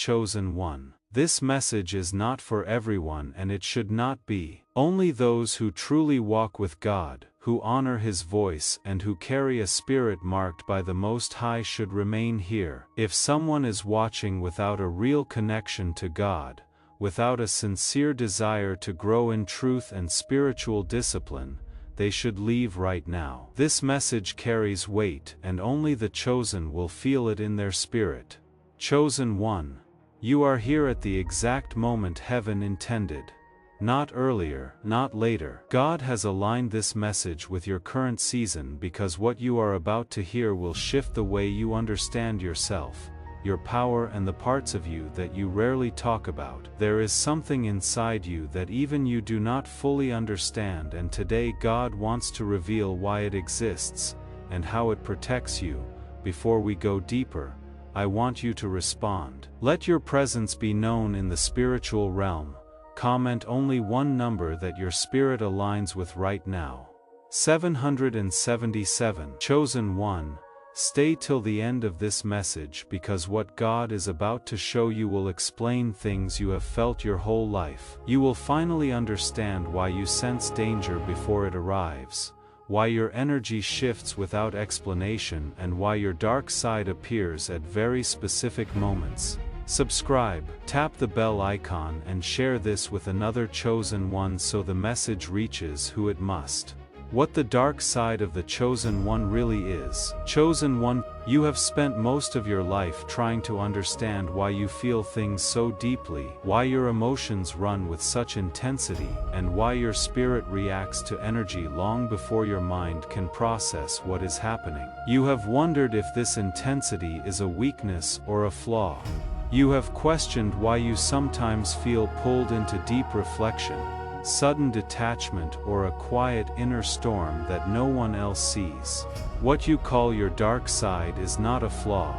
Chosen One. This message is not for everyone, and it should not be. Only those who truly walk with God, who honor His voice and who carry a spirit marked by the Most High should remain here. If someone is watching without a real connection to God, without a sincere desire to grow in truth and spiritual discipline, they should leave right now. This message carries weight, and only the chosen will feel it in their spirit. Chosen One. You are here at the exact moment heaven intended. Not earlier, not later. God has aligned this message with your current season because what you are about to hear will shift the way you understand yourself, your power, and the parts of you that you rarely talk about. There is something inside you that even you do not fully understand, and today God wants to reveal why it exists and how it protects you. Before we go deeper, I want you to respond. Let your presence be known in the spiritual realm. Comment only one number that your spirit aligns with right now. 777. Chosen One. Stay till the end of this message because what God is about to show you will explain things you have felt your whole life. You will finally understand why you sense danger before it arrives, why your energy shifts without explanation, and why your dark side appears at very specific moments. Subscribe, tap the bell icon, and share this with another chosen one so the message reaches who it must. What the dark side of the chosen one really is. Chosen One, you have spent most of your life trying to understand why you feel things so deeply, why your emotions run with such intensity, and why your spirit reacts to energy long before your mind can process what is happening. You have wondered if this intensity is a weakness or a flaw. You have questioned why you sometimes feel pulled into deep reflection, sudden detachment, or a quiet inner storm that no one else sees. What you call your dark side is not a flaw.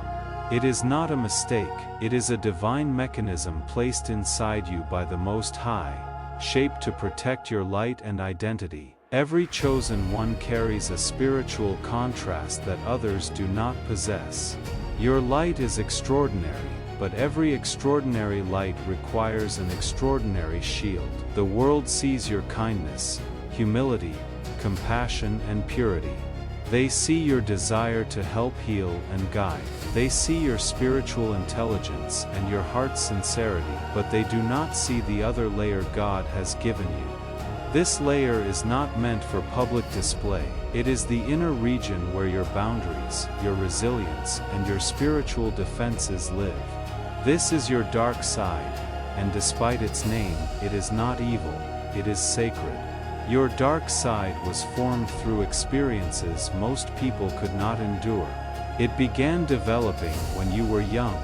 It is not a mistake. It is a divine mechanism placed inside you by the Most High, shaped to protect your light and identity. Every chosen one carries a spiritual contrast that others do not possess. Your light is extraordinary, but every extraordinary light requires an extraordinary shield. The world sees your kindness, humility, compassion, and purity. They see your desire to help, heal, and guide. They see your spiritual intelligence and your heart's sincerity, but they do not see the other layer God has given you. This layer is not meant for public display. It is the inner region where your boundaries, your resilience, and your spiritual defenses live. This is your dark side, and despite its name, it is not evil, it is sacred. Your dark side was formed through experiences most people could not endure. It began developing when you were young,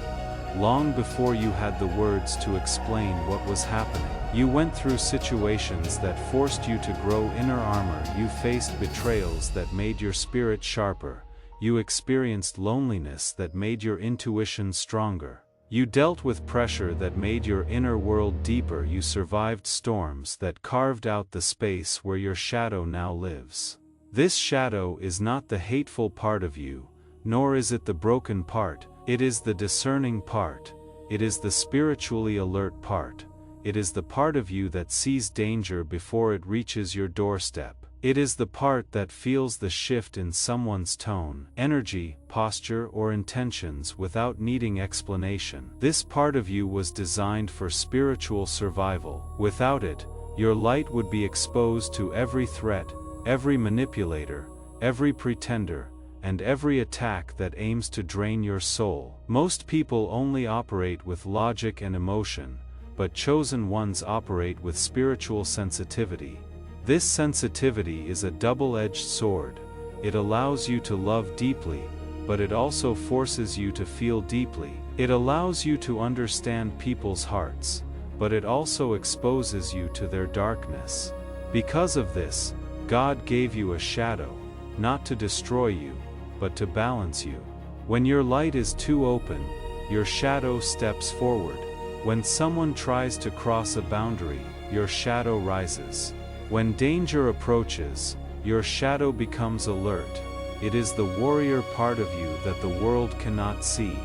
long before you had the words to explain what was happening. You went through situations that forced you to grow inner armor. You faced betrayals that made your spirit sharper. You experienced loneliness that made your intuition stronger. You dealt with pressure that made your inner world deeper. You survived storms that carved out the space where your shadow now lives. This shadow is not the hateful part of you, nor is it the broken part. It is the discerning part. It is the spiritually alert part. It is the part of you that sees danger before it reaches your doorstep. It is the part that feels the shift in someone's tone, energy, posture, or intentions without needing explanation. This part of you was designed for spiritual survival. Without it, your light would be exposed to every threat, every manipulator, every pretender, and every attack that aims to drain your soul. Most people only operate with logic and emotion, but chosen ones operate with spiritual sensitivity. This sensitivity is a double-edged sword. It allows you to love deeply, but it also forces you to feel deeply. It allows you to understand people's hearts, but it also exposes you to their darkness. Because of this, God gave you a shadow, not to destroy you, but to balance you. When your light is too open, your shadow steps forward. When someone tries to cross a boundary, your shadow rises. When danger approaches, your shadow becomes alert. It is the warrior part of you that the world cannot see.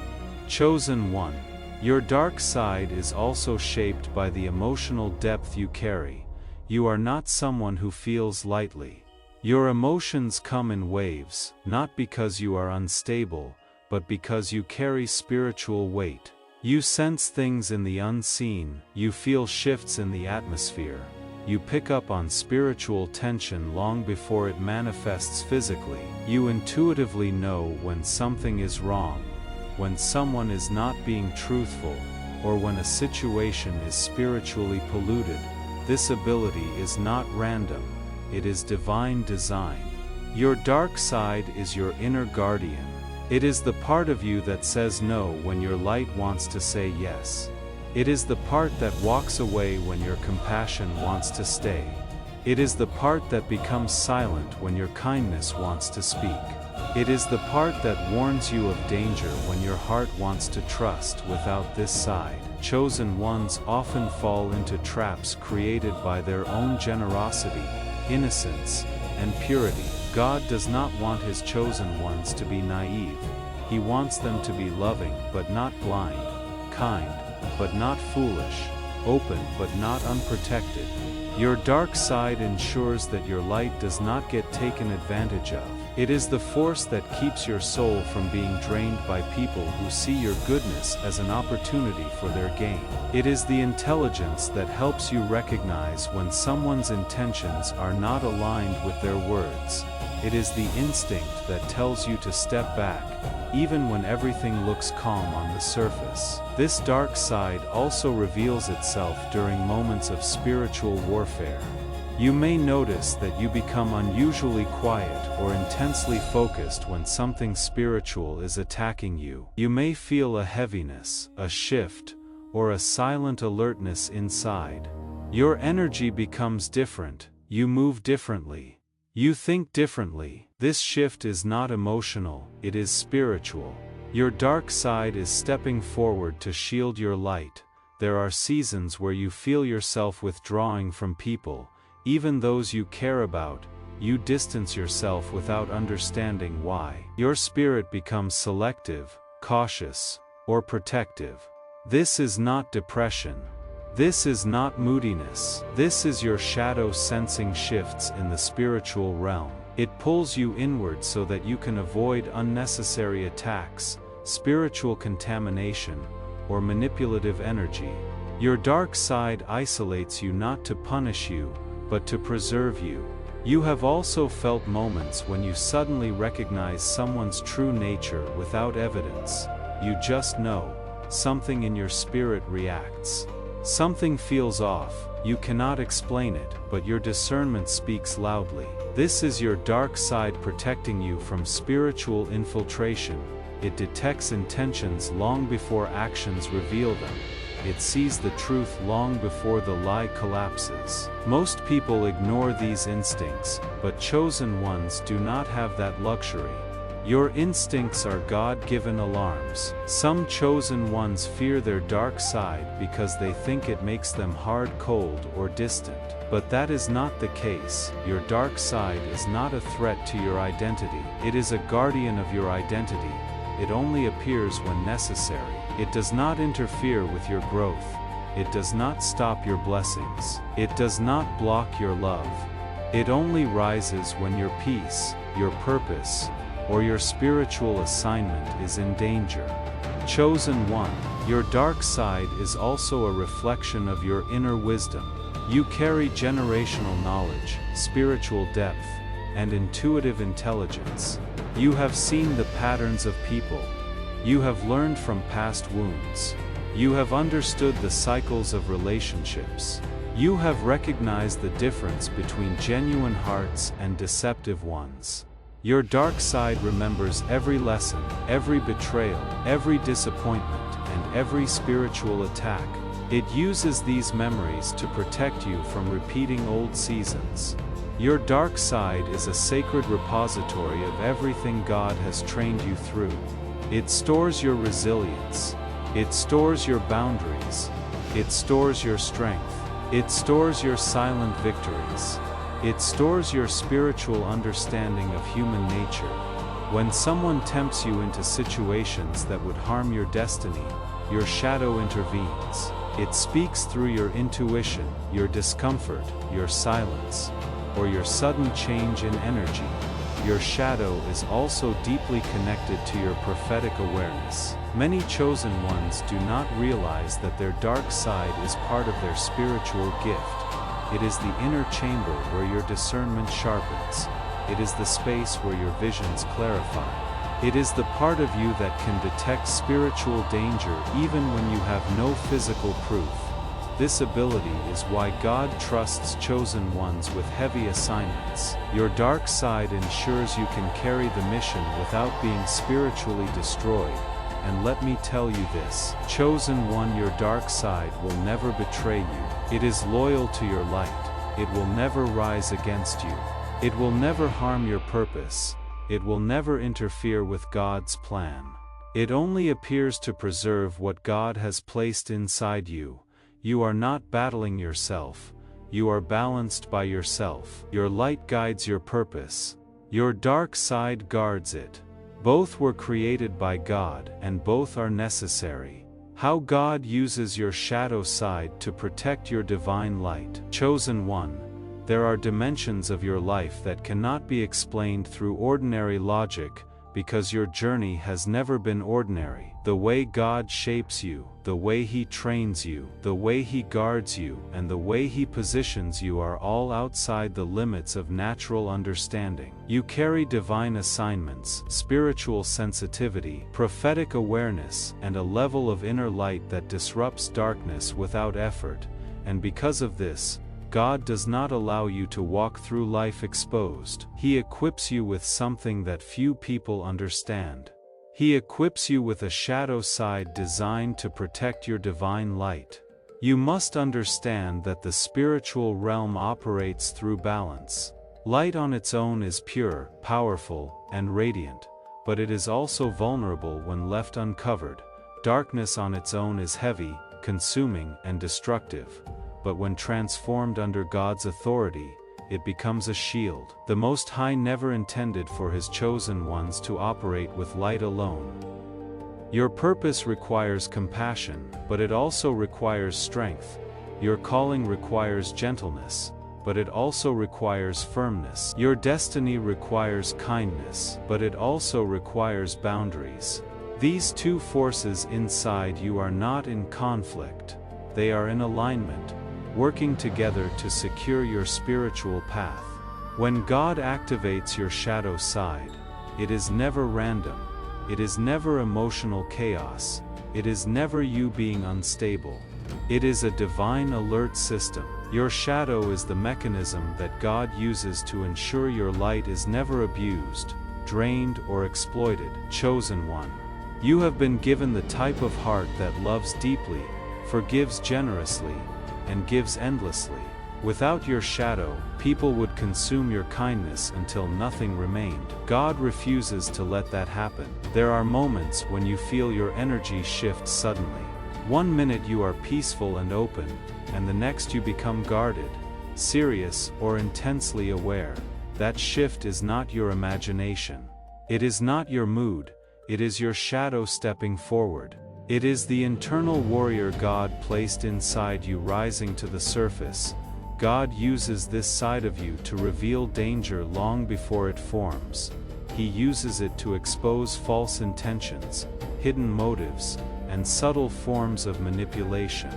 Chosen one. Your dark side is also shaped by the emotional depth you carry. You are not someone who feels lightly. Your emotions come in waves, not because you are unstable, but because you carry spiritual weight. You sense things in the unseen, you feel shifts in the atmosphere. You pick up on spiritual tension long before it manifests physically. You intuitively know when something is wrong, when someone is not being truthful, or when a situation is spiritually polluted. This ability is not random, it is divine design. Your dark side is your inner guardian. It is the part of you that says no when your light wants to say yes. It is the part that walks away when your compassion wants to stay. It is the part that becomes silent when your kindness wants to speak. It is the part that warns you of danger when your heart wants to trust. Without this side, chosen ones often fall into traps created by their own generosity, innocence, and purity. God does not want His chosen ones to be naive. He wants them to be loving but not blind, kind but not foolish, open but not unprotected. Your dark side ensures that your light does not get taken advantage of. It is the force that keeps your soul from being drained by people who see your goodness as an opportunity for their gain. It is the intelligence that helps you recognize when someone's intentions are not aligned with their words. It is the instinct that tells you to step back, even when everything looks calm on the surface. This dark side also reveals itself during moments of spiritual warfare. You may notice that you become unusually quiet or intensely focused when something spiritual is attacking you. You may feel a heaviness, a shift, or a silent alertness inside. Your energy becomes different, you move differently. You think differently. This shift is not emotional, it is spiritual. Your dark side is stepping forward to shield your light. There are seasons where you feel yourself withdrawing from people, even those you care about. You distance yourself without understanding why. Your spirit becomes selective, cautious, or protective. This is not depression. This is not moodiness. This is your shadow sensing shifts in the spiritual realm. It pulls you inward so that you can avoid unnecessary attacks, spiritual contamination, or manipulative energy. Your dark side isolates you not to punish you, but to preserve you. You have also felt moments when you suddenly recognize someone's true nature without evidence. You just know. Something in your spirit reacts. Something feels off, you cannot explain it, but your discernment speaks loudly. This is your dark side protecting you from spiritual infiltration. It detects intentions long before actions reveal them. It sees the truth long before the lie collapses. Most people ignore these instincts, but chosen ones do not have that luxury. Your instincts are God-given alarms. Some chosen ones fear their dark side because they think it makes them hard, cold, or distant. But that is not the case. Your dark side is not a threat to your identity. It is a guardian of your identity. It only appears when necessary. It does not interfere with your growth. It does not stop your blessings. It does not block your love. It only rises when your peace, your purpose, or your spiritual assignment is in danger. Chosen one, your dark side is also a reflection of your inner wisdom. You carry generational knowledge, spiritual depth, and intuitive intelligence. You have seen the patterns of people. You have learned from past wounds. You have understood the cycles of relationships. You have recognized the difference between genuine hearts and deceptive ones. Your dark side remembers every lesson, every betrayal, every disappointment, and every spiritual attack. It uses these memories to protect you from repeating old seasons. Your dark side is a sacred repository of everything God has trained you through. It stores your resilience. It stores your boundaries. It stores your strength. It stores your silent victories. It stores your spiritual understanding of human nature. When someone tempts you into situations that would harm your destiny, your shadow intervenes. It speaks through your intuition, your discomfort, your silence, or your sudden change in energy. Your shadow is also deeply connected to your prophetic awareness. Many chosen ones do not realize that their dark side is part of their spiritual gift. It is the inner chamber where your discernment sharpens. It is the space where your visions clarify. It is the part of you that can detect spiritual danger even when you have no physical proof. This ability is why God trusts chosen ones with heavy assignments. Your dark side ensures you can carry the mission without being spiritually destroyed. And let me tell you this, chosen one, your dark side will never betray you. It is loyal to your light. It will never rise against you. It will never harm your purpose. It will never interfere with God's plan. It only appears to preserve what God has placed inside you. You are not battling yourself. You are balanced by yourself. Your light guides your purpose. Your dark side guards it. Both were created by God, and both are necessary. How God uses your shadow side to protect your divine light. Chosen one, there are dimensions of your life that cannot be explained through ordinary logic, because your journey has never been ordinary. The way God shapes you, the way He trains you, the way He guards you, and the way He positions you are all outside the limits of natural understanding. You carry divine assignments, spiritual sensitivity, prophetic awareness, and a level of inner light that disrupts darkness without effort, and because of this, God does not allow you to walk through life exposed. He equips you with something that few people understand. He equips you with a shadow side designed to protect your divine light. You must understand that the spiritual realm operates through balance. Light on its own is pure, powerful, and radiant, but it is also vulnerable when left uncovered. Darkness on its own is heavy, consuming, and destructive. But when transformed under God's authority, it becomes a shield. The Most High never intended for His chosen ones to operate with light alone. Your purpose requires compassion, but it also requires strength. Your calling requires gentleness, but it also requires firmness. Your destiny requires kindness, but it also requires boundaries. These two forces inside you are not in conflict. They are in alignment, working together to secure your spiritual path. When God activates your shadow side, it is never random. It is never emotional chaos. It is never you being unstable. It is a divine alert system. Your shadow is the mechanism that God uses to ensure your light is never abused, drained, or exploited. Chosen one, you have been given the type of heart that loves deeply, forgives generously, and gives endlessly. Without your shadow, people would consume your kindness until nothing remained. God refuses to let that happen. There are moments when you feel your energy shift suddenly. One minute you are peaceful and open, and the next you become guarded, serious, or intensely aware. That shift is not your imagination. It is not your mood. It is your shadow stepping forward. It is the internal warrior God placed inside you rising to the surface. God uses this side of you to reveal danger long before it forms. He uses it to expose false intentions, hidden motives, and subtle forms of manipulation.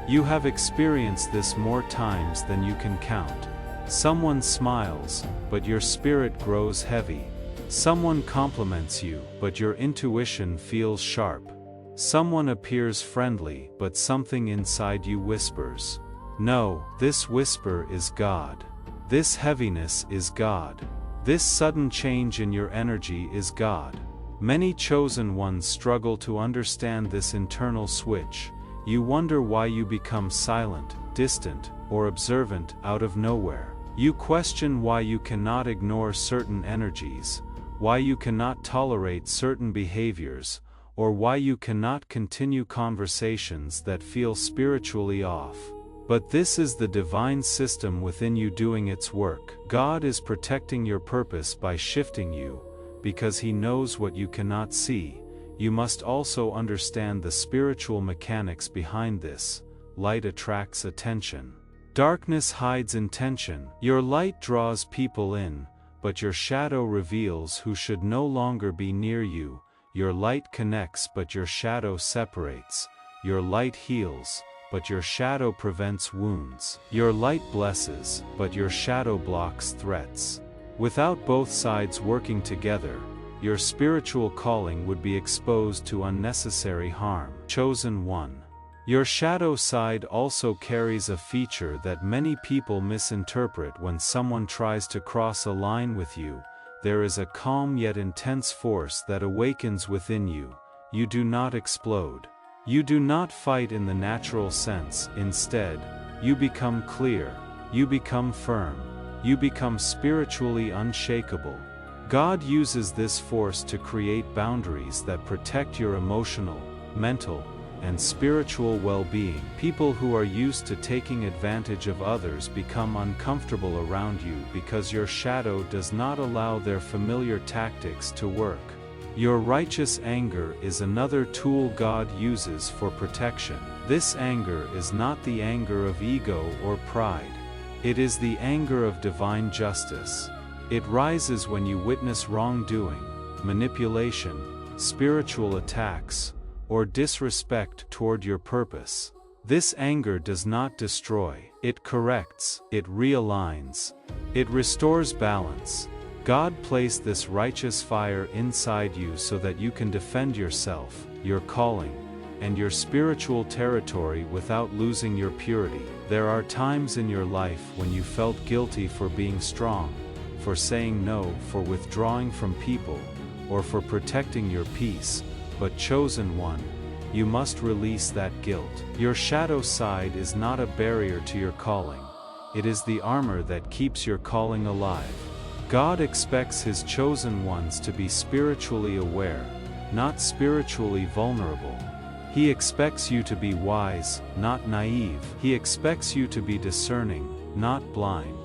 You have experienced this more times than you can count. Someone smiles, but your spirit grows heavy. Someone compliments you, but your intuition feels sharp. Someone appears friendly, but something inside you whispers. No, this whisper is God. This heaviness is God. This sudden change in your energy is God. Many chosen ones struggle to understand this internal switch. You wonder why you become silent, distant, or observant out of nowhere. You question why you cannot ignore certain energies, why you cannot tolerate certain behaviors, or why you cannot continue conversations that feel spiritually off. But this is the divine system within you doing its work. God is protecting your purpose by shifting you, because He knows what you cannot see. you must also understand the spiritual mechanics behind this. Light attracts attention. Darkness hides intention. Your light draws people in, but your shadow reveals who should no longer be near you. Your light connects, but your shadow separates. Your light heals, but your shadow prevents wounds. Your light blesses, but your shadow blocks threats. Without both sides working together, your spiritual calling would be exposed to unnecessary harm. Chosen one. Your shadow side also carries a feature that many people misinterpret. When someone tries to cross a line with you, there is a calm yet intense force that awakens within you. You do not explode. You do not fight in the natural sense. Instead, you become clear, you become firm, you become spiritually unshakable. God uses this force to create boundaries that protect your emotional, mental, and spiritual well-being. People who are used to taking advantage of others become uncomfortable around you because your shadow does not allow their familiar tactics to work. Your righteous anger is another tool God uses for protection. This anger is not the anger of ego or pride. It is the anger of divine justice. It rises when you witness wrongdoing, manipulation, spiritual attacks, or disrespect toward your purpose. This anger does not destroy, it corrects, it realigns, it restores balance. God placed this righteous fire inside you so that you can defend yourself, your calling, and your spiritual territory without losing your purity. There are times in your life when you felt guilty for being strong, for saying no, for withdrawing from people, or for protecting your peace. But chosen one, you must release that guilt. Your shadow side is not a barrier to your calling. It is the armor that keeps your calling alive. God expects His chosen ones to be spiritually aware, not spiritually vulnerable. He expects you to be wise, not naive. He expects you to be discerning, not blind.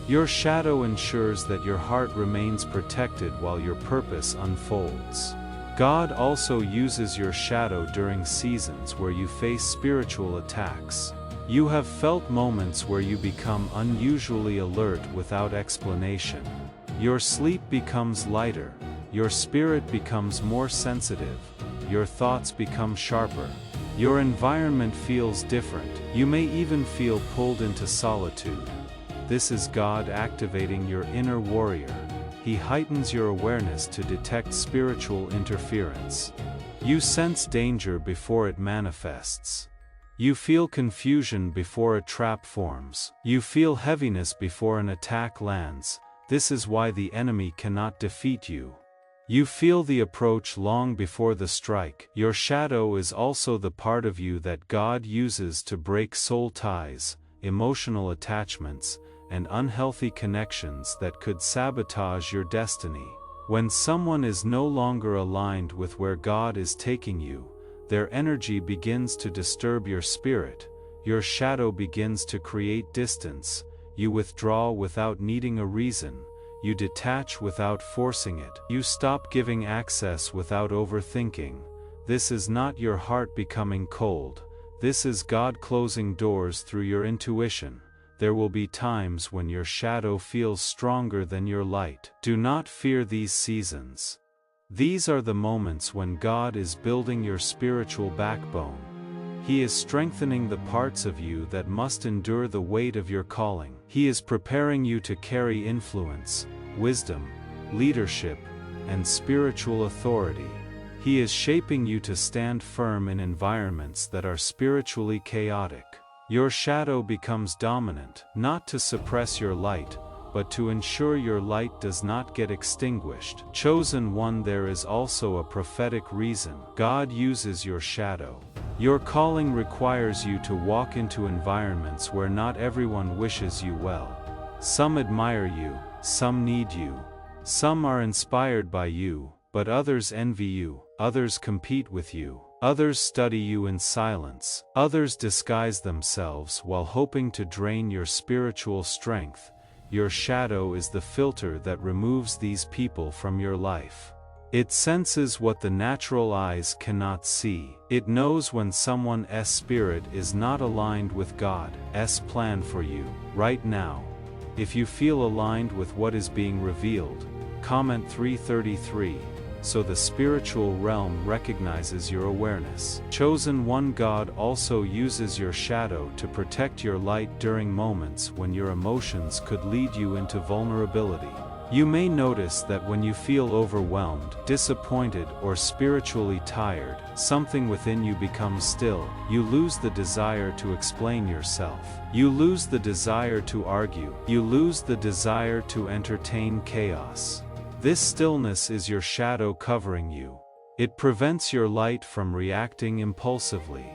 Your shadow ensures that your heart remains protected while your purpose unfolds. God also uses your shadow during seasons where you face spiritual attacks. You have felt moments where you become unusually alert without explanation. Your sleep becomes lighter, your spirit becomes more sensitive, your thoughts become sharper. Your environment feels different. You may even feel pulled into solitude. This is God activating your inner warrior. He heightens your awareness to detect spiritual interference. You sense danger before it manifests. You feel confusion before a trap forms. You feel heaviness before an attack lands. This is why the enemy cannot defeat you. You feel the approach long before the strike. Your shadow is also the part of you that God uses to break soul ties, emotional attachments, and unhealthy connections that could sabotage your destiny. When someone is no longer aligned with where God is taking you, their energy begins to disturb your spirit, your shadow begins to create distance, you withdraw without needing a reason, you detach without forcing it, you stop giving access without overthinking. This is not your heart becoming cold, this is God closing doors through your intuition. There will be times when your shadow feels stronger than your light. Do not fear these seasons. These are the moments when God is building your spiritual backbone. He is strengthening the parts of you that must endure the weight of your calling. He is preparing you to carry influence, wisdom, leadership, and spiritual authority. He is shaping you to stand firm in environments that are spiritually chaotic. Your shadow becomes dominant, not to suppress your light, but to ensure your light does not get extinguished. Chosen one, there is also a prophetic reason God uses your shadow. Your calling requires you to walk into environments where not everyone wishes you well. Some admire you, some need you, some are inspired by you, but others envy you, others compete with you. Others study you in silence. Others disguise themselves while hoping to drain your spiritual strength. Your shadow is the filter that removes these people from your life. It senses what the natural eyes cannot see. It knows when someone's spirit is not aligned with God's plan for you, right now. If you feel aligned with what is being revealed, comment 333. So the spiritual realm recognizes your awareness. Chosen one, God also uses your shadow to protect your light during moments when your emotions could lead you into vulnerability. You may notice that when you feel overwhelmed, disappointed, or spiritually tired, something within you becomes still. You lose the desire to explain yourself. You lose the desire to argue. You lose the desire to entertain chaos. This stillness is your shadow covering you. It prevents your light from reacting impulsively.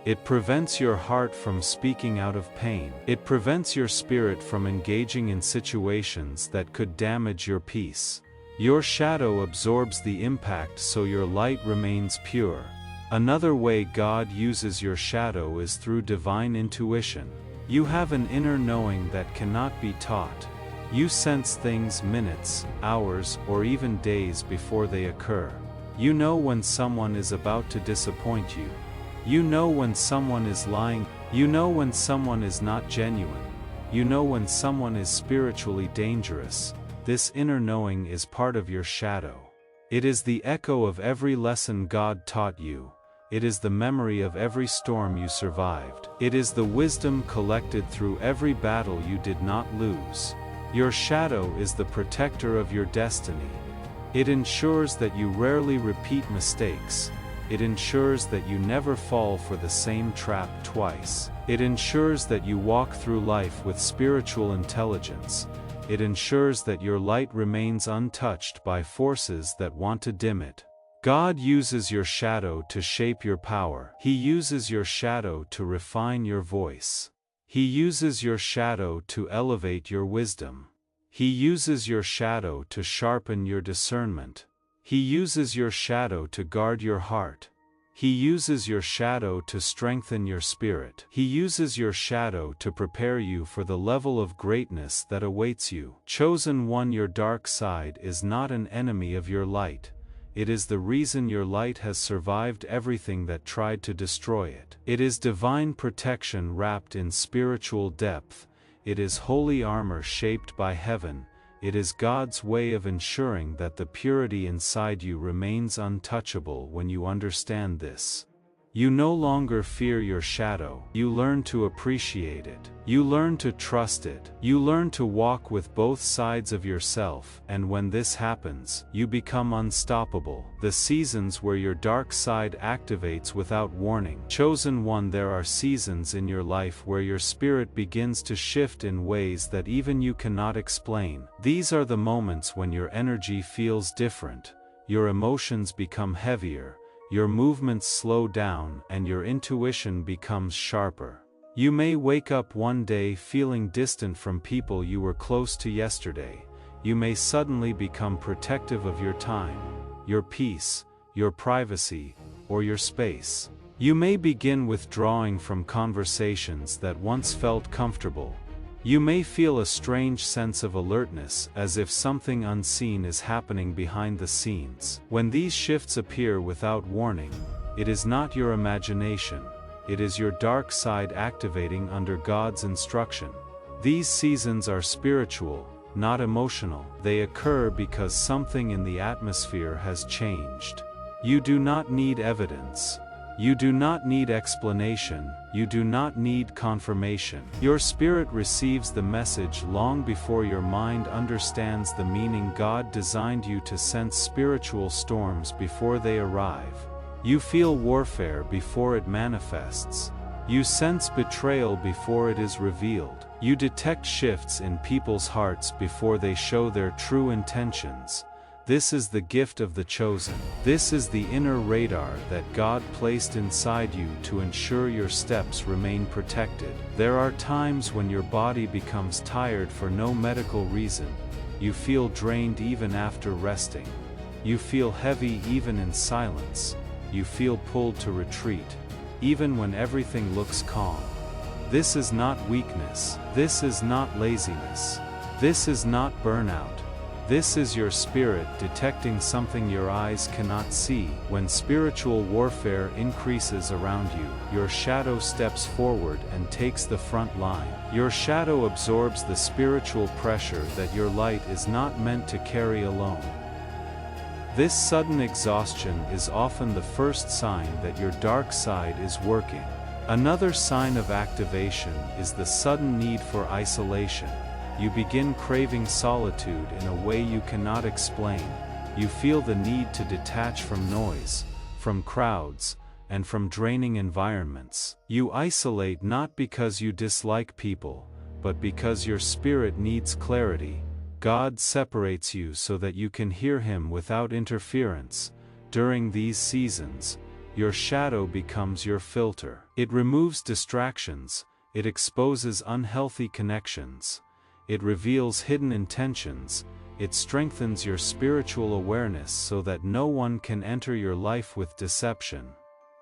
It prevents your heart from speaking out of pain. It prevents your spirit from engaging in situations that could damage your peace. Your shadow absorbs the impact so your light remains pure. Another way God uses your shadow is through divine intuition. You have an inner knowing that cannot be taught. You sense things minutes, hours, or even days before they occur. You know when someone is about to disappoint you. You know when someone is lying. You know when someone is not genuine. You know when someone is spiritually dangerous. This inner knowing is part of your shadow. It is the echo of every lesson God taught you. It is the memory of every storm you survived. It is the wisdom collected through every battle you did not lose. Your shadow is the protector of your destiny. It ensures that you rarely repeat mistakes. It ensures that you never fall for the same trap twice. It ensures that you walk through life with spiritual intelligence. It ensures that your light remains untouched by forces that want to dim it. God uses your shadow to shape your power. He uses your shadow to refine your voice. He uses your shadow to elevate your wisdom. He uses your shadow to sharpen your discernment. He uses your shadow to guard your heart. He uses your shadow to strengthen your spirit. He uses your shadow to prepare you for the level of greatness that awaits you. Chosen one, your dark side is not an enemy of your light. It is the reason your light has survived everything that tried to destroy it. It is divine protection wrapped in spiritual depth. It is holy armor shaped by heaven. It is God's way of ensuring that the purity inside you remains untouchable. When you understand this, you no longer fear your shadow. You learn to appreciate it. You learn to trust it. You learn to walk with both sides of yourself. And when this happens, you become unstoppable. The seasons where your dark side activates without warning. Chosen one, there are seasons in your life where your spirit begins to shift in ways that even you cannot explain. These are the moments when your energy feels different. Your emotions become heavier. Your movements slow down and your intuition becomes sharper. You may wake up one day feeling distant from people you were close to yesterday. You may suddenly become protective of your time, your peace, your privacy, or your space. You may begin withdrawing from conversations that once felt comfortable. You may feel a strange sense of alertness, as if something unseen is happening behind the scenes. When these shifts appear without warning, it is not your imagination. It is your dark side activating under God's instruction. These seasons are spiritual, not emotional. They occur because something in the atmosphere has changed. You do not need evidence. You do not need explanation. You do not need confirmation. Your spirit receives the message long before your mind understands the meaning. God designed you to sense spiritual storms before they arrive. You feel warfare before it manifests. You sense betrayal before it is revealed. You detect shifts in people's hearts before they show their true intentions. This is the gift of the chosen. This is the inner radar that God placed inside you to ensure your steps remain protected. There are times when your body becomes tired for no medical reason. You feel drained even after resting. You feel heavy even in silence. You feel pulled to retreat, even when everything looks calm. This is not weakness. This is not laziness. This is not burnout. This is your spirit detecting something your eyes cannot see. When spiritual warfare increases around you, your shadow steps forward and takes the front line. Your shadow absorbs the spiritual pressure that your light is not meant to carry alone. This sudden exhaustion is often the first sign that your dark side is working. Another sign of activation is the sudden need for isolation. You begin craving solitude in a way you cannot explain. You feel the need to detach from noise, from crowds, and from draining environments. You isolate not because you dislike people, but because your spirit needs clarity. God separates you so that you can hear Him without interference. During these seasons, your shadow becomes your filter. It removes distractions, it exposes unhealthy connections, it reveals hidden intentions, it strengthens your spiritual awareness so that no one can enter your life with deception.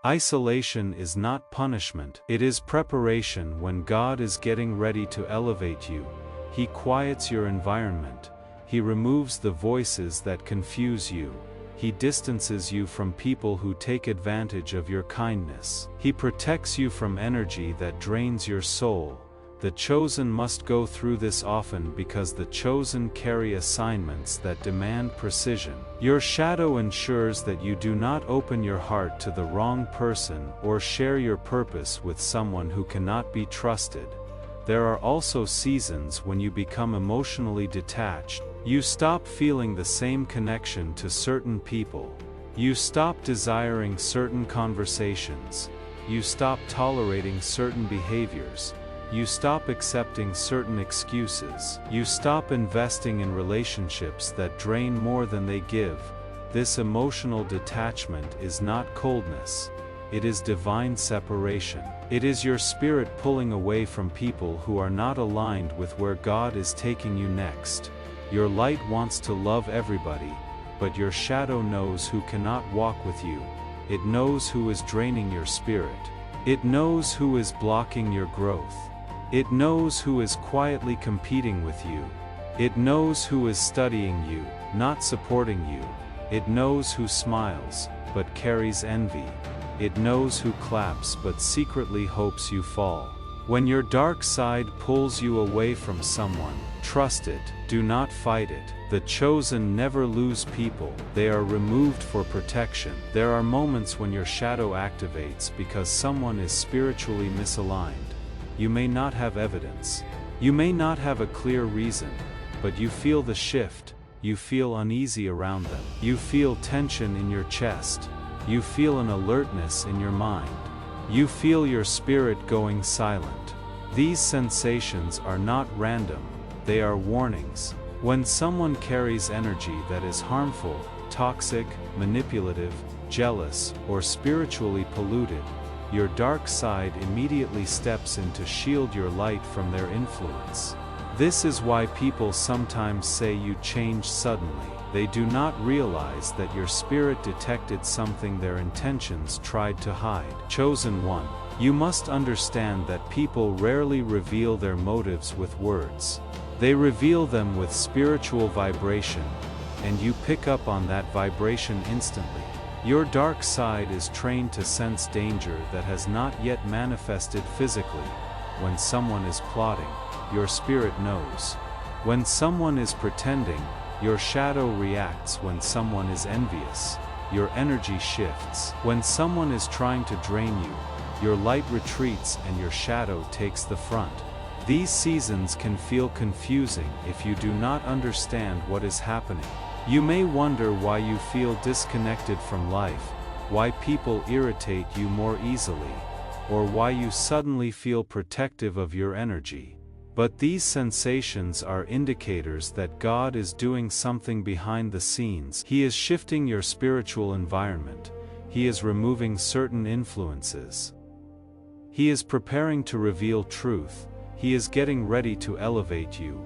Isolation is not punishment, it is preparation. When God is getting ready to elevate you, He quiets your environment, He removes the voices that confuse you, He distances you from people who take advantage of your kindness. He protects you from energy that drains your soul. The chosen must go through this often because the chosen carry assignments that demand precision. Your shadow ensures that you do not open your heart to the wrong person or share your purpose with someone who cannot be trusted. There are also seasons when you become emotionally detached. You stop feeling the same connection to certain people. You stop desiring certain conversations. You stop tolerating certain behaviors. You stop accepting certain excuses. You stop investing in relationships that drain more than they give. This emotional detachment is not coldness. It is divine separation. It is your spirit pulling away from people who are not aligned with where God is taking you next. Your light wants to love everybody, but your shadow knows who cannot walk with you. It knows who is draining your spirit. It knows who is blocking your growth. It knows who is quietly competing with you. It knows who is studying you, not supporting you. It knows who smiles, but carries envy. It knows who claps but secretly hopes you fall. When your dark side pulls you away from someone, trust it, do not fight it. The chosen never lose people, they are removed for protection. There are moments when your shadow activates because someone is spiritually misaligned. You may not have evidence. You may not have a clear reason, but you feel the shift. You feel uneasy around them. You feel tension in your chest. You feel an alertness in your mind. You feel your spirit going silent. These sensations are not random, they are warnings. When someone carries energy that is harmful, toxic, manipulative, jealous, or spiritually polluted, your dark side immediately steps in to shield your light from their influence. This is why people sometimes say you change suddenly. They do not realize that your spirit detected something their intentions tried to hide. Chosen one, you must understand that people rarely reveal their motives with words. They reveal them with spiritual vibration, and you pick up on that vibration instantly. Your dark side is trained to sense danger that has not yet manifested physically. When someone is plotting, your spirit knows. When someone is pretending, your shadow reacts. When someone is envious, your energy shifts. When someone is trying to drain you, your light retreats and your shadow takes the front. These seasons can feel confusing if you do not understand what is happening. You may wonder why you feel disconnected from life, why people irritate you more easily, or why you suddenly feel protective of your energy. But these sensations are indicators that God is doing something behind the scenes. He is shifting your spiritual environment. He is removing certain influences. He is preparing to reveal truth. He is getting ready to elevate you.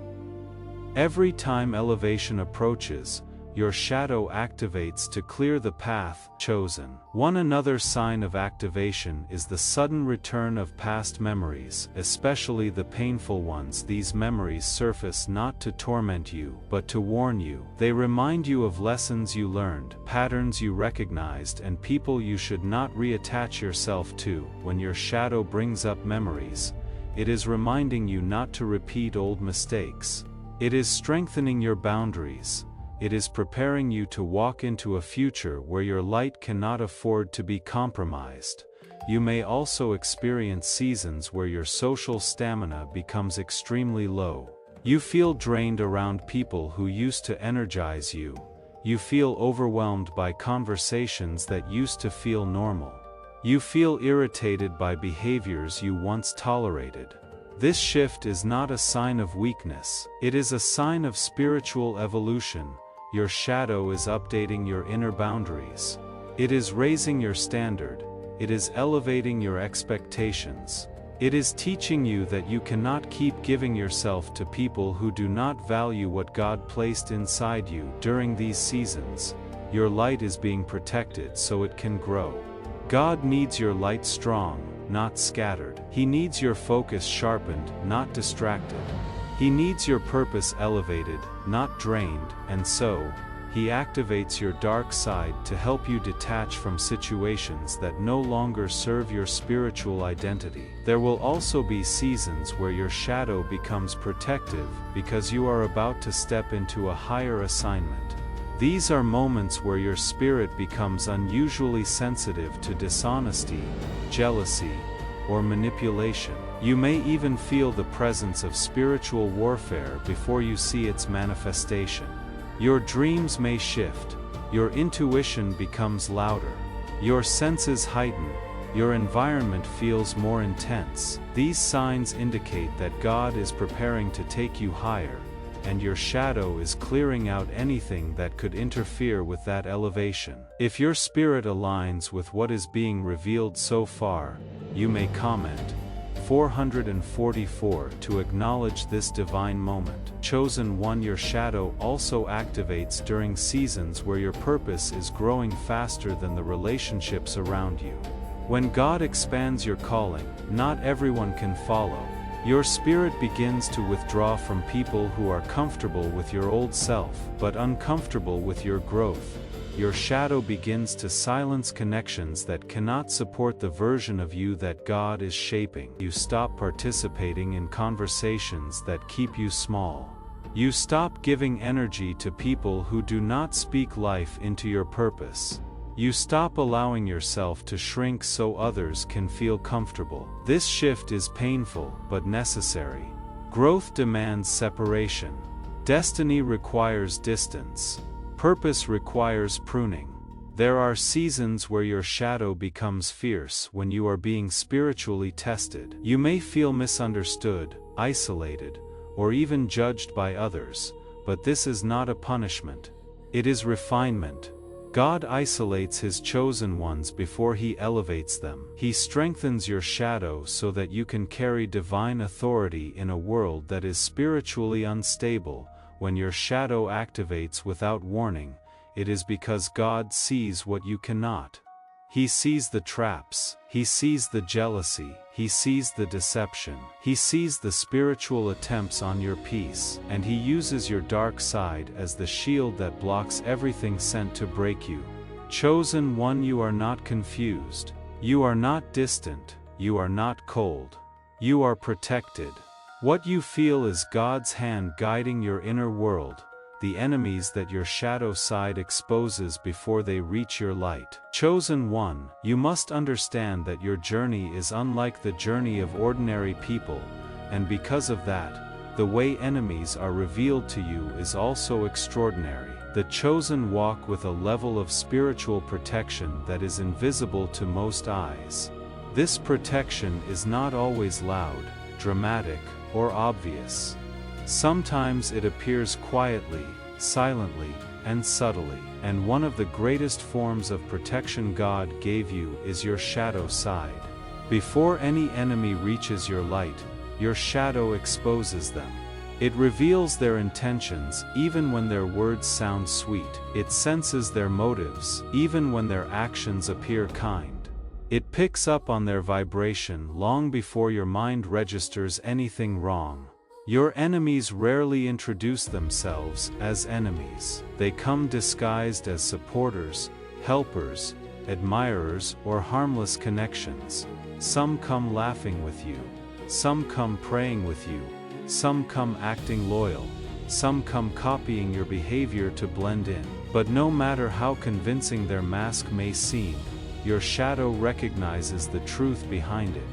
Every time elevation approaches, your shadow activates to clear the path chosen. Another sign of activation is the sudden return of past memories, especially the painful ones. These memories surface not to torment you, but to warn you. They remind you of lessons you learned, patterns you recognized, and people you should not reattach yourself to. When your shadow brings up memories, it is reminding you not to repeat old mistakes. It is strengthening your boundaries. It is preparing you to walk into a future where your light cannot afford to be compromised. You may also experience seasons where your social stamina becomes extremely low. You feel drained around people who used to energize you. You feel overwhelmed by conversations that used to feel normal. You feel irritated by behaviors you once tolerated. This shift is not a sign of weakness. It is a sign of spiritual evolution. Your shadow is updating your inner boundaries. It is raising your standard. It is elevating your expectations. It is teaching you that you cannot keep giving yourself to people who do not value what God placed inside you. During these seasons, your light is being protected so it can grow. God needs your light strong, not scattered. He needs your focus sharpened, not distracted. He needs your purpose elevated, not drained, and so, He activates your dark side to help you detach from situations that no longer serve your spiritual identity. There will also be seasons where your shadow becomes protective because you are about to step into a higher assignment. These are moments where your spirit becomes unusually sensitive to dishonesty, jealousy, or manipulation. You may even feel the presence of spiritual warfare before you see its manifestation. Your dreams may shift, your intuition becomes louder, your senses heighten, your environment feels more intense. These signs indicate that God is preparing to take you higher, and your shadow is clearing out anything that could interfere with that elevation. If your spirit aligns with what is being revealed so far, you may comment 444 to acknowledge this divine moment. Chosen one, your shadow also activates during seasons where your purpose is growing faster than the relationships around you. When God expands your calling, not everyone can follow. Your spirit begins to withdraw from people who are comfortable with your old self, but uncomfortable with your growth. Your shadow begins to silence connections that cannot support the version of you that God is shaping. You stop participating in conversations that keep you small. You stop giving energy to people who do not speak life into your purpose. You stop allowing yourself to shrink so others can feel comfortable. This shift is painful, but necessary. Growth demands separation. Destiny requires distance. Purpose requires pruning. There are seasons where your shadow becomes fierce when you are being spiritually tested. You may feel misunderstood, isolated, or even judged by others, but this is not a punishment. It is refinement. God isolates His chosen ones before He elevates them. He strengthens your shadow so that you can carry divine authority in a world that is spiritually unstable. When your shadow activates without warning, it is because God sees what you cannot. He sees the traps, He sees the jealousy, He sees the deception, He sees the spiritual attempts on your peace, and He uses your dark side as the shield that blocks everything sent to break you. Chosen one, you are not confused. You are not distant. You are not cold. You are protected. What you feel is God's hand guiding your inner world, the enemies that your shadow side exposes before they reach your light. Chosen one, you must understand that your journey is unlike the journey of ordinary people, and because of that, the way enemies are revealed to you is also extraordinary. The chosen walk with a level of spiritual protection that is invisible to most eyes. This protection is not always loud, dramatic, or obvious. Sometimes it appears quietly, silently, and subtly. And one of the greatest forms of protection God gave you is your shadow side. Before any enemy reaches your light, your shadow exposes them. It reveals their intentions, even when their words sound sweet. It senses their motives, even when their actions appear kind. It picks up on their vibration long before your mind registers anything wrong. Your enemies rarely introduce themselves as enemies. They come disguised as supporters, helpers, admirers, or harmless connections. Some come laughing with you. Some come praying with you. Some come acting loyal. Some come copying your behavior to blend in. But no matter how convincing their mask may seem, your shadow recognizes the truth behind it.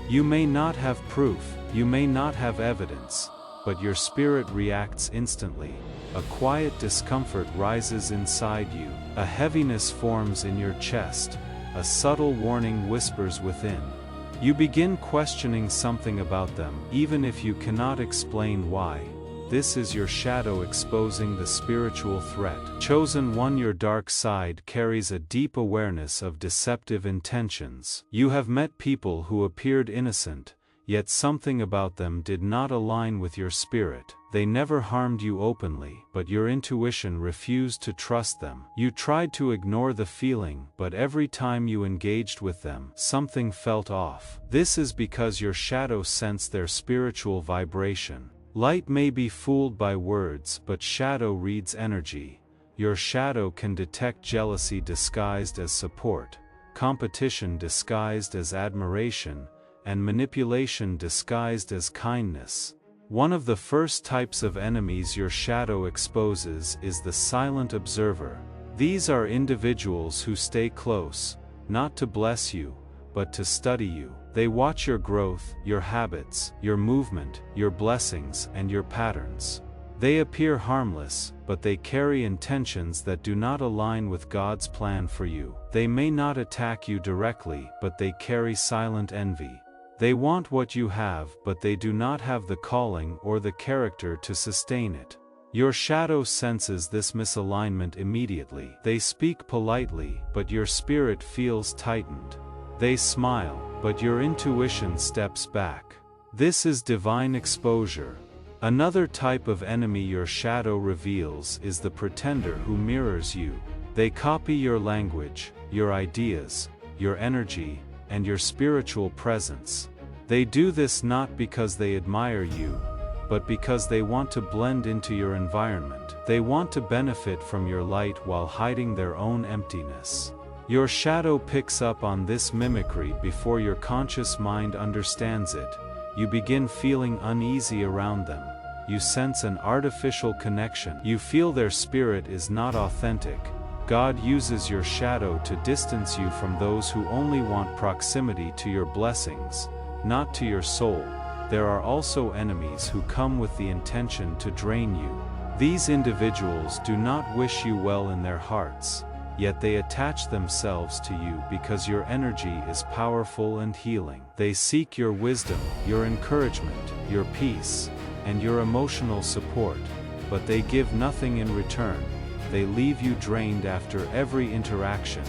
You may not have proof, you may not have evidence, but your spirit reacts instantly. A quiet discomfort rises inside you. A heaviness forms in your chest. A subtle warning whispers within. You begin questioning something about them, even if you cannot explain why. This is your shadow exposing the spiritual threat. Chosen one, your dark side carries a deep awareness of deceptive intentions. You have met people who appeared innocent, yet something about them did not align with your spirit. They never harmed you openly, but your intuition refused to trust them. You tried to ignore the feeling, but every time you engaged with them, something felt off. This is because your shadow sensed their spiritual vibration. Light may be fooled by words, but shadow reads energy. Your shadow can detect jealousy disguised as support, competition disguised as admiration, and manipulation disguised as kindness. One of the first types of enemies your shadow exposes is the silent observer. These are individuals who stay close, not to bless you, but to study you. They watch your growth, your habits, your movement, your blessings, and your patterns. They appear harmless, but they carry intentions that do not align with God's plan for you. They may not attack you directly, but they carry silent envy. They want what you have, but they do not have the calling or the character to sustain it. Your shadow senses this misalignment immediately. They speak politely, but your spirit feels tightened. They smile, but your intuition steps back. This is divine exposure. Another type of enemy your shadow reveals is the pretender who mirrors you. They copy your language, your ideas, your energy, and your spiritual presence. They do this not because they admire you, but because they want to blend into your environment. They want to benefit from your light while hiding their own emptiness. Your shadow picks up on this mimicry before your conscious mind understands it. You begin feeling uneasy around them. You sense an artificial connection. You feel their spirit is not authentic. God uses your shadow to distance you from those who only want proximity to your blessings, not to your soul. There are also enemies who come with the intention to drain you. These individuals do not wish you well in their hearts, yet they attach themselves to you because your energy is powerful and healing. They seek your wisdom, your encouragement, your peace, and your emotional support, but they give nothing in return. They leave you drained after every interaction.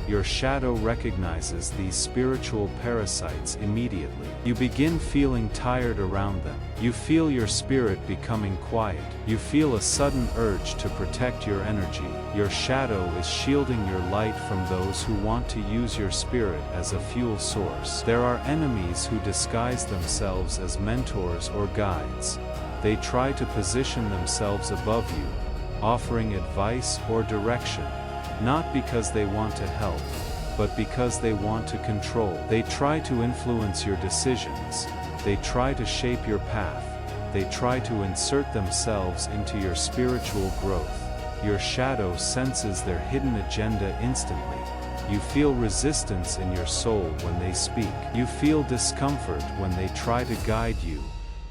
Your shadow recognizes these spiritual parasites immediately. You begin feeling tired around them. You feel your spirit becoming quiet. You feel a sudden urge to protect your energy. Your shadow is shielding your light from those who want to use your spirit as a fuel source. There are enemies who disguise themselves as mentors or guides. They try to position themselves above you, offering advice or direction, not because they want to help, but because they want to control. They try to influence your decisions. They try to shape your path. They try to insert themselves into your spiritual growth. Your shadow senses their hidden agenda instantly. You feel resistance in your soul when they speak. You feel discomfort when they try to guide you.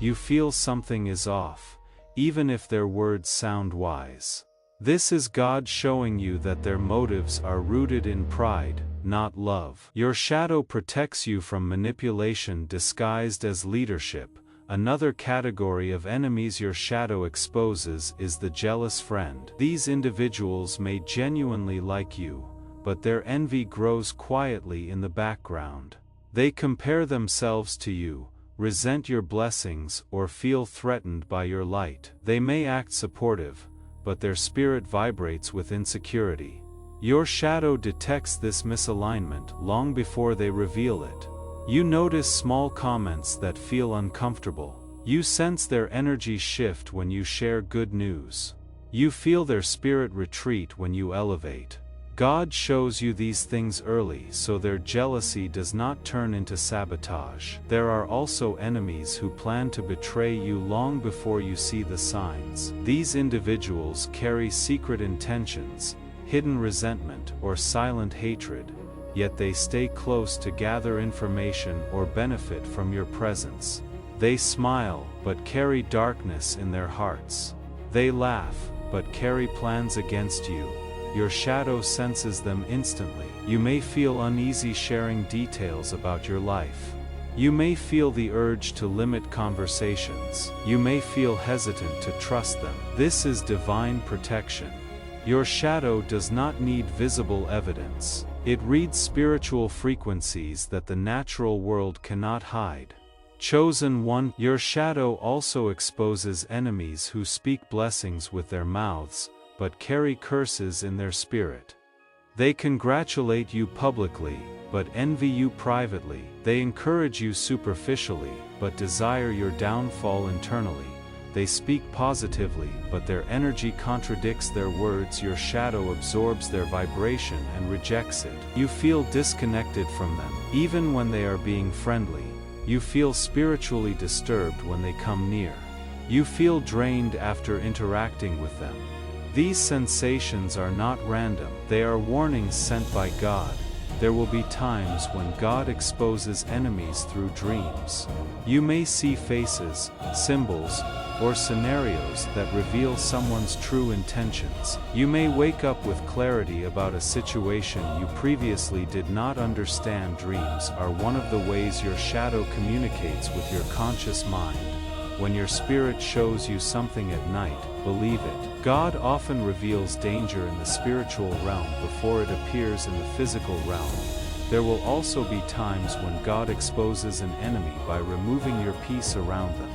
You feel something is off, even if their words sound wise. This is God showing you that their motives are rooted in pride, not love. Your shadow protects you from manipulation disguised as leadership. Another category of enemies your shadow exposes is the jealous friend. These individuals may genuinely like you, but their envy grows quietly in the background. They compare themselves to you, resent your blessings, or feel threatened by your light. They may act supportive, but their spirit vibrates with insecurity. Your shadow detects this misalignment long before they reveal it. You notice small comments that feel uncomfortable. You sense their energy shift when you share good news. You feel their spirit retreat when you elevate. God shows you these things early so their jealousy does not turn into sabotage. There are also enemies who plan to betray you long before you see the signs. These individuals carry secret intentions, hidden resentment, or silent hatred, yet they stay close to gather information or benefit from your presence. They smile, but carry darkness in their hearts. They laugh, but carry plans against you. Your shadow senses them instantly. You may feel uneasy sharing details about your life. You may feel the urge to limit conversations. You may feel hesitant to trust them. This is divine protection. Your shadow does not need visible evidence. It reads spiritual frequencies that the natural world cannot hide. Chosen one, your shadow also exposes enemies who speak blessings with their mouths, but carry curses in their spirit. They congratulate you publicly, but envy you privately. They encourage you superficially, but desire your downfall internally. They speak positively, but their energy contradicts their words. Your shadow absorbs their vibration and rejects it. You feel disconnected from them, even when they are being friendly. You feel spiritually disturbed when they come near. You feel drained after interacting with them. These sensations are not random. They are warnings sent by God. There will be times when God exposes enemies through dreams. You may see faces, symbols, or scenarios that reveal someone's true intentions. You may wake up with clarity about a situation you previously did not understand. Dreams are one of the ways your shadow communicates with your conscious mind. When your spirit shows you something at night, believe it. God often reveals danger in the spiritual realm before it appears in the physical realm. There will also be times when God exposes an enemy by removing your peace around them.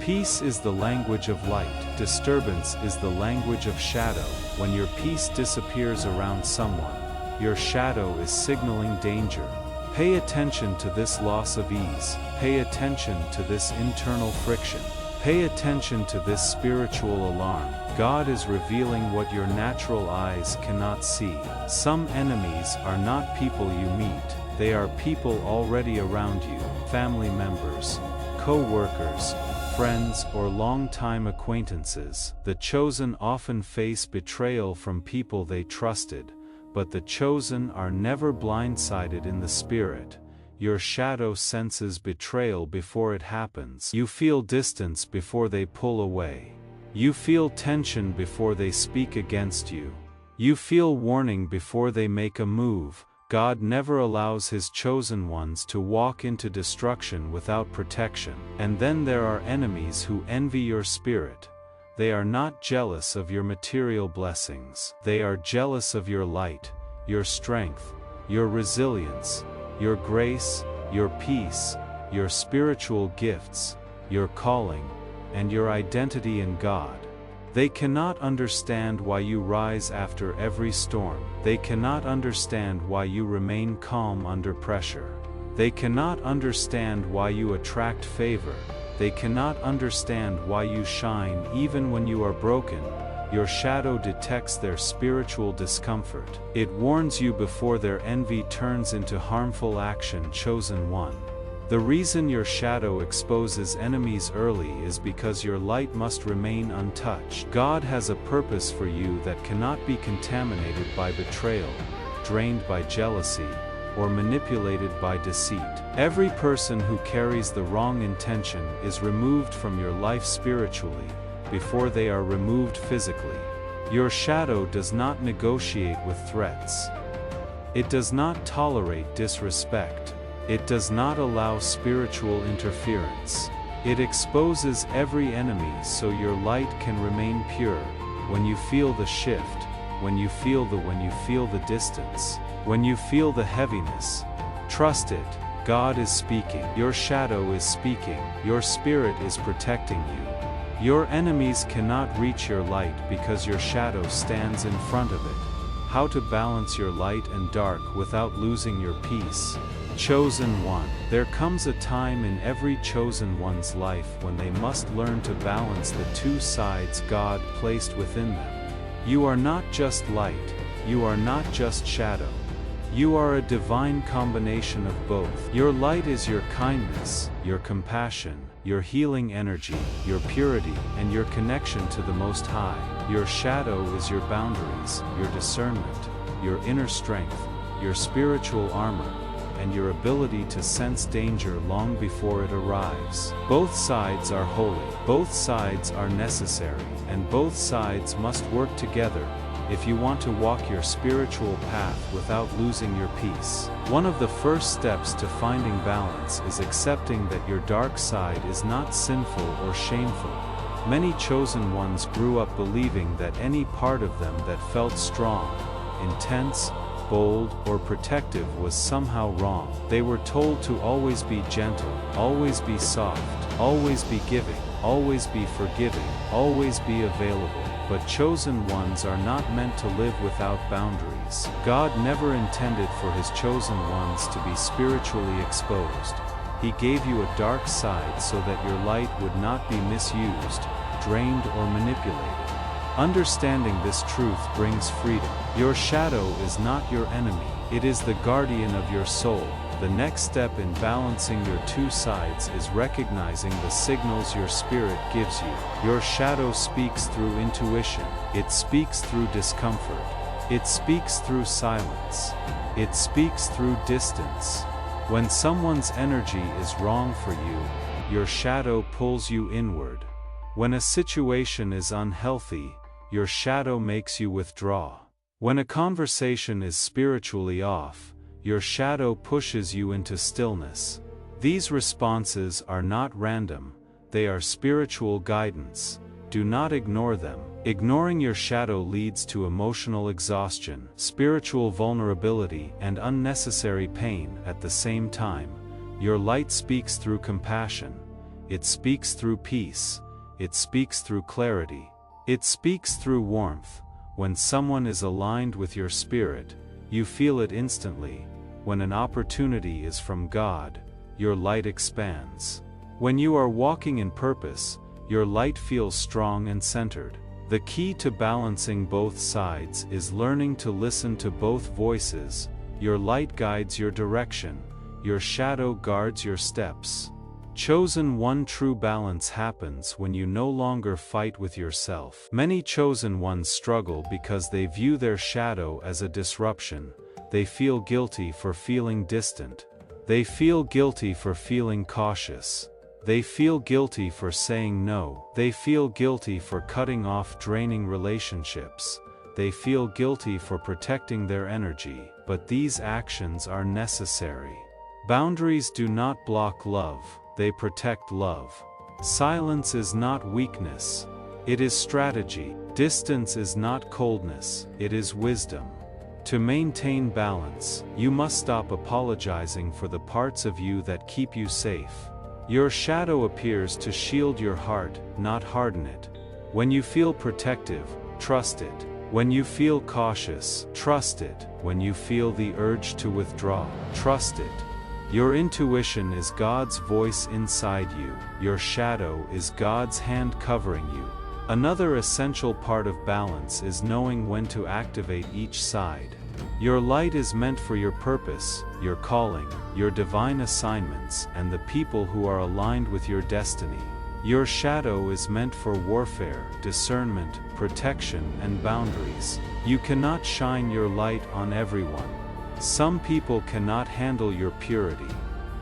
Peace is the language of light. Disturbance is the language of shadow. When your peace disappears around someone, your shadow is signaling danger. Pay attention to this loss of ease. Pay attention to this internal friction. Pay attention to this spiritual alarm. God is revealing what your natural eyes cannot see. Some enemies are not people you meet. They are people already around you, family members, co-workers, friends, or long-time acquaintances. The chosen often face betrayal from people they trusted, but the chosen are never blindsided in the spirit. Your shadow senses betrayal before it happens. You feel distance before they pull away. You feel tension before they speak against you. You feel warning before they make a move. God never allows His chosen ones to walk into destruction without protection. And then there are enemies who envy your spirit. They are not jealous of your material blessings. They are jealous of your light, your strength, your resilience, your grace, your peace, your spiritual gifts, your calling, and your identity in God. They cannot understand why you rise after every storm. They cannot understand why you remain calm under pressure. They cannot understand why you attract favor. They cannot understand why you shine even when you are broken. Your shadow detects their spiritual discomfort. It warns you before their envy turns into harmful action. Chosen one. The reason your shadow exposes enemies early is because your light must remain untouched. God has a purpose for you that cannot be contaminated by betrayal, drained by jealousy, or manipulated by deceit. Every person who carries the wrong intention is removed from your life spiritually, before they are removed physically. Your shadow does not negotiate with threats. It does not tolerate disrespect. It does not allow spiritual interference. It exposes every enemy so your light can remain pure. When you feel the shift, when you feel the distance, when you feel the heaviness, trust it. God is speaking. Your shadow is speaking. Your spirit is protecting you. Your enemies cannot reach your light because your shadow stands in front of it. How to balance your light and dark without losing your peace. Chosen one. There comes a time in every chosen one's life when they must learn to balance the two sides God placed within them. You are not just light, you are not just shadow. You are a divine combination of both. Your light is your kindness, your compassion, your healing energy, your purity, and your connection to the Most High. Your shadow is your boundaries, your discernment, your inner strength, your spiritual armor, and your ability to sense danger long before it arrives. Both sides are holy, both sides are necessary, and both sides must work together if you want to walk your spiritual path without losing your peace. One of the first steps to finding balance is accepting that your dark side is not sinful or shameful. Many chosen ones grew up believing that any part of them that felt strong, intense, bold, or protective was somehow wrong. They were told to always be gentle, always be soft, always be giving, always be forgiving, always be available. But chosen ones are not meant to live without boundaries. God never intended for His chosen ones to be spiritually exposed. He gave you a dark side so that your light would not be misused, drained, or manipulated. Understanding this truth brings freedom. Your shadow is not your enemy, it is the guardian of your soul. The next step in balancing your two sides is recognizing the signals your spirit gives you. Your shadow speaks through intuition, it speaks through discomfort, it speaks through silence, it speaks through distance. When someone's energy is wrong for you, your shadow pulls you inward. When a situation is unhealthy, your shadow makes you withdraw. When a conversation is spiritually off, your shadow pushes you into stillness. These responses are not random, they are spiritual guidance. Do not ignore them. Ignoring your shadow leads to emotional exhaustion, spiritual vulnerability, and unnecessary pain at the same time. Your light speaks through compassion. It speaks through peace. It speaks through clarity. It speaks through warmth. When someone is aligned with your spirit, you feel it instantly. When an opportunity is from God, your light expands. When you are walking in purpose, your light feels strong and centered. The key to balancing both sides is learning to listen to both voices. Your light guides your direction, your shadow guards your steps. Chosen one. True balance happens when you no longer fight with yourself. Many chosen ones struggle because they view their shadow as a disruption. They feel guilty for feeling distant. They feel guilty for feeling cautious. They feel guilty for saying no. They feel guilty for cutting off draining relationships. They feel guilty for protecting their energy. But these actions are necessary. Boundaries do not block love. They protect love. Silence is not weakness. It is strategy. Distance is not coldness. It is wisdom. To maintain balance, you must stop apologizing for the parts of you that keep you safe. Your shadow appears to shield your heart, not harden it. When you feel protective, trust it. When you feel cautious, trust it. When you feel the urge to withdraw, trust it. Your intuition is God's voice inside you. Your shadow is God's hand covering you. Another essential part of balance is knowing when to activate each side. Your light is meant for your purpose, your calling, your divine assignments, and the people who are aligned with your destiny. Your shadow is meant for warfare, discernment, protection, and boundaries. You cannot shine your light on everyone. Some people cannot handle your purity.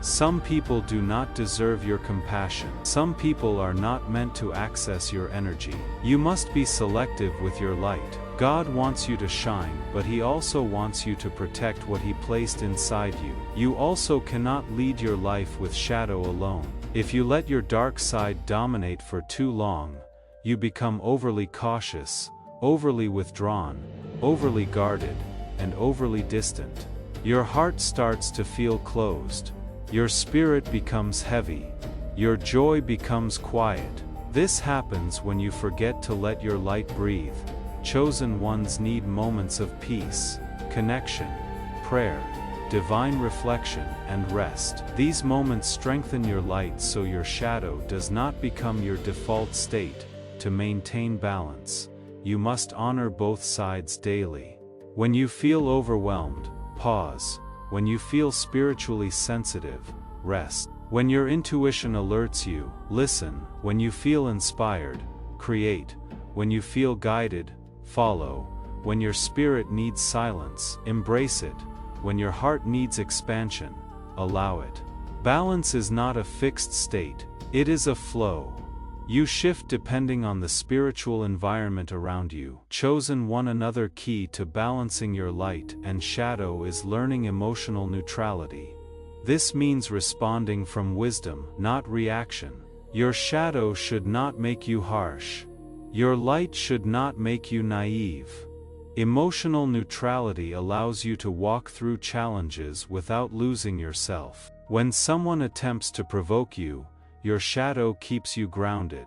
Some people do not deserve your compassion. Some people are not meant to access your energy. You must be selective with your light. God wants you to shine, but He also wants you to protect what He placed inside you. You also cannot lead your life with shadow alone. If you let your dark side dominate for too long, you become overly cautious, overly withdrawn, overly guarded, and overly distant. Your heart starts to feel closed. Your spirit becomes heavy. Your joy becomes quiet. This happens when you forget to let your light breathe. Chosen ones need moments of peace, connection, prayer, divine reflection, and rest. These moments strengthen your light so your shadow does not become your default state. To maintain balance, you must honor both sides daily. When you feel overwhelmed, pause. When you feel spiritually sensitive, rest. When your intuition alerts you, listen. When you feel inspired, create. When you feel guided, follow. When your spirit needs silence, embrace it. When your heart needs expansion, allow it. Balance is not a fixed state, it is a flow. You shift depending on the spiritual environment around you. Chosen one. Another key to balancing your light and shadow is learning emotional neutrality. This means responding from wisdom, not reaction. Your shadow should not make you harsh. Your light should not make you naive. Emotional neutrality allows you to walk through challenges without losing yourself. When someone attempts to provoke you, your shadow keeps you grounded.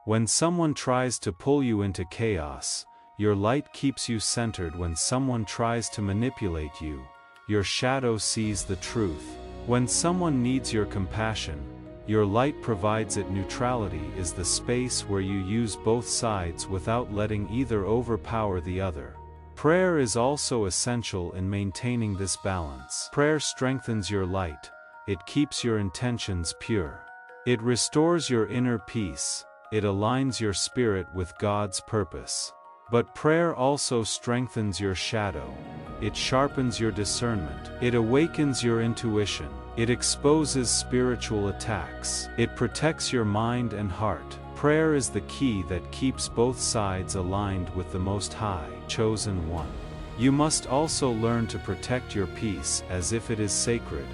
When someone tries to pull you into chaos, your light keeps you centered. When someone tries to manipulate you, your shadow sees the truth. When someone needs your compassion, your light provides it. Neutrality is the space where you use both sides without letting either overpower the other. Prayer is also essential in maintaining this balance. Prayer strengthens your light. It keeps your intentions pure. It restores your inner peace. It aligns your spirit with God's purpose. But prayer also strengthens your shadow. It sharpens your discernment. It awakens your intuition. It exposes spiritual attacks. It protects your mind and heart. Prayer is the key that keeps both sides aligned with the Most High. Chosen one. You must also learn to protect your peace as if it is sacred.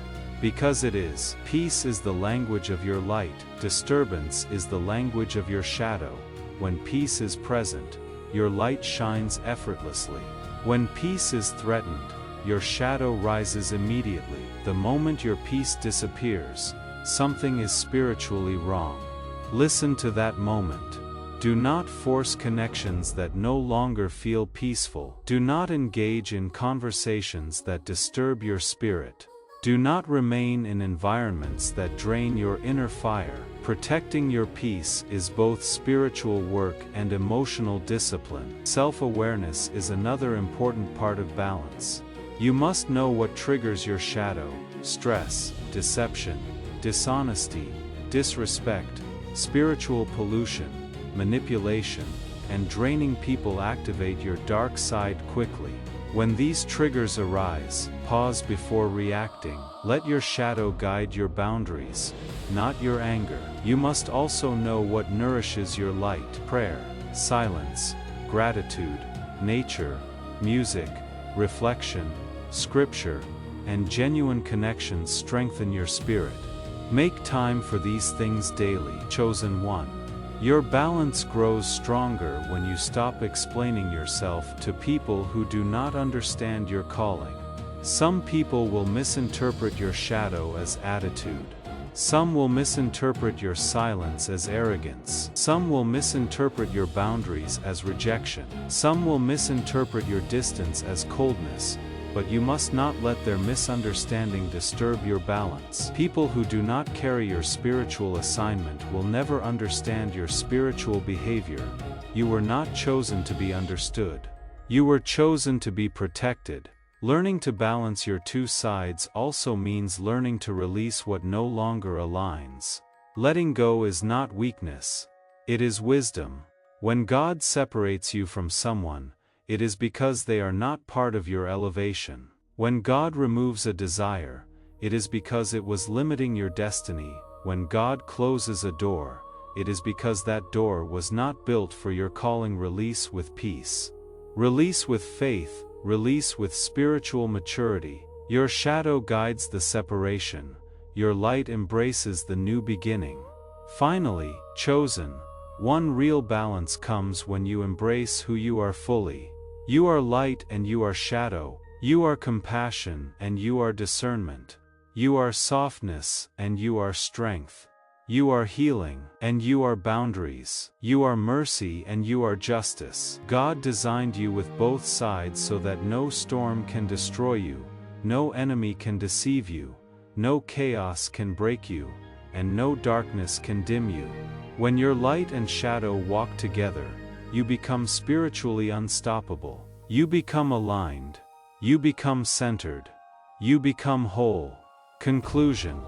Because it is. Peace is the language of your light. Disturbance is the language of your shadow. When peace is present, your light shines effortlessly. When peace is threatened, your shadow rises immediately. The moment your peace disappears, something is spiritually wrong. Listen to that moment. Do not force connections that no longer feel peaceful. Do not engage in conversations that disturb your spirit. Do not remain in environments that drain your inner fire. Protecting your peace is both spiritual work and emotional discipline. Self-awareness is another important part of balance. You must know what triggers your shadow: stress, deception, dishonesty, disrespect, spiritual pollution, manipulation, and draining people. Activate your dark side quickly. When these triggers arise, pause before reacting. Let your shadow guide your boundaries, not your anger. You must also know what nourishes your light: prayer, silence, gratitude, nature, music, reflection, scripture, and genuine connections strengthen your spirit. Make time for these things daily. Chosen one. Your balance grows stronger when you stop explaining yourself to people who do not understand your calling. Some people will misinterpret your shadow as attitude. Some will misinterpret your silence as arrogance. Some will misinterpret your boundaries as rejection. Some will misinterpret your distance as coldness. But you must not let their misunderstanding disturb your balance. People who do not carry your spiritual assignment will never understand your spiritual behavior. You were not chosen to be understood. You were chosen to be protected. Learning to balance your two sides also means learning to release what no longer aligns. Letting go is not weakness. It is wisdom. When God separates you from someone, it is because they are not part of your elevation. When God removes a desire, it is because it was limiting your destiny. When God closes a door, it is because that door was not built for your calling. Release with peace. Release with faith. Release with spiritual maturity. Your shadow guides the separation. Your light embraces the new beginning. Finally, chosen one, real balance comes when you embrace who you are fully. You are light and you are shadow. You are compassion and you are discernment. You are softness, and you are strength. You are healing, and you are boundaries. You are mercy, and you are justice. God designed you with both sides so that no storm can destroy you, no enemy can deceive you, no chaos can break you, and no darkness can dim you. When your light and shadow walk together, you become spiritually unstoppable. You become aligned. You become centered. You become whole. Conclusion.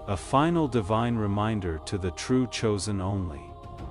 A final divine reminder to the true chosen only.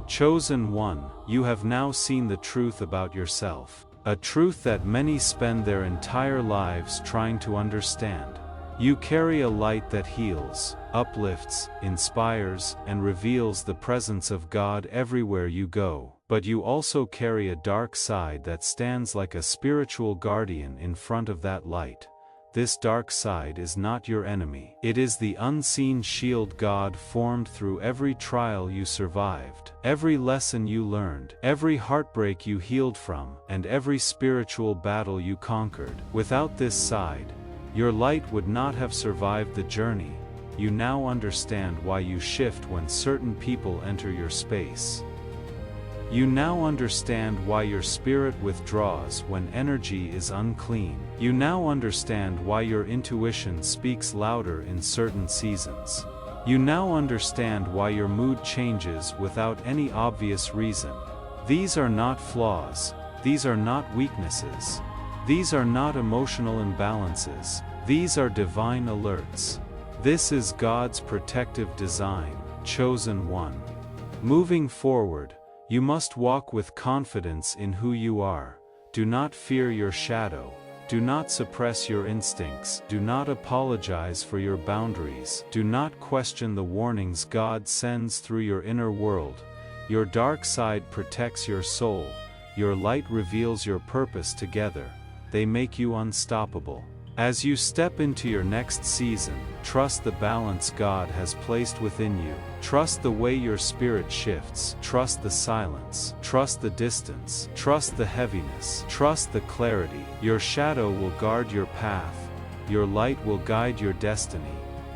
Chosen one, you have now seen the truth about yourself, a truth that many spend their entire lives trying to understand. You carry a light that heals, uplifts, inspires, and reveals the presence of God everywhere you go, but you also carry a dark side that stands like a spiritual guardian in front of that light. This dark side is not your enemy. It is the unseen shield God formed through every trial you survived, every lesson you learned, every heartbreak you healed from, and every spiritual battle you conquered. Without this side, your light would not have survived the journey. You now understand why you shift when certain people enter your space. You now understand why your spirit withdraws when energy is unclean. You now understand why your intuition speaks louder in certain seasons. You now understand why your mood changes without any obvious reason. These are not flaws. These are not weaknesses. These are not emotional imbalances. These are divine alerts. This is God's protective design, chosen one. Moving forward, you must walk with confidence in who you are. Do not fear your shadow. Do not suppress your instincts. Do not apologize for your boundaries. Do not question the warnings God sends through your inner world. Your dark side protects your soul. Your light reveals your purpose. Together, they make you unstoppable. As you step into your next season, trust the balance God has placed within you. Trust the way your spirit shifts. Trust the silence. Trust the distance. Trust the heaviness. Trust the clarity. Your shadow will guard your path. Your light will guide your destiny.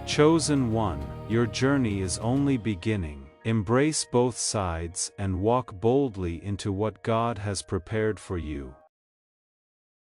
Chosen one, your journey is only beginning. Embrace both sides and walk boldly into what God has prepared for you.